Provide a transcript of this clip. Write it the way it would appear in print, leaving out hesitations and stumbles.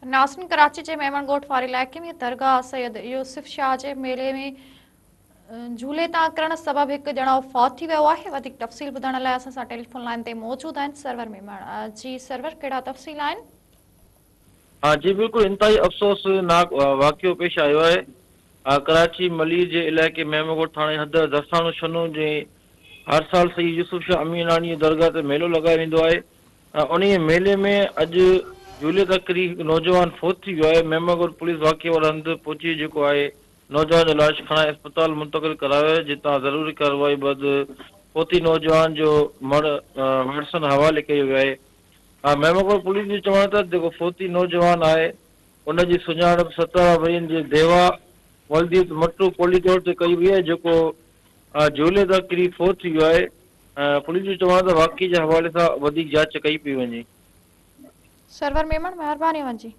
नासिन कराची के मेमन ॻोठ वारे इलाइक़े में दरगाह सैयद यूसुफ शाह के मेले में झूले तां करण सबब एक ॼणो फौत थी वियो आहे। वधीक तफ़सील ॿुधण लाइ असां सां टेलीफोन लाइन ते मौजूद आहिनि सरवर मेमन। जी सरवर, कहिड़ा तफ़सील आहिनि? हाँ जी, बिल्कुल इंतहाई अफ़सोसनाक वाक़ियो पेश आयो है। कराची मलीर जे इलाइक़े मेमनगोट थाणे हद दस्तानो शनू जे हर साल सईद यूसुफ शाह अमीनानी दरगाह ते मेलो लगायो वेंदो आहे। उन मेले में अॼु झूले तकरी हिकु नौजवान फौत थी वियो आहे। मेमनगोट पुलिस वाक़े वारे हंधि पहुची जेको आहे नौजवान जो लाश खणाए अस्पताल मुंतक़िल करायो आहे, जितां ज़रूरी कार्रवाई बैदि फौती नौजवान जो वारसनि हवाले कयो वियो आहे। मेमनगोट पुलिस जो चवण त जेको फौती नौजवान आहे उनजी सुञाणप 17 वरियनि जे देवा वलदीत मटू कोली तौर ते कई वई आहे, जेको झूले तां किरी फौत थी वियो आहे। पुलिस जो चवण त वाक़ई जे हवाले सां वधीक जांच कई पई वञे। सरवर मेमन, महिरबानी जी।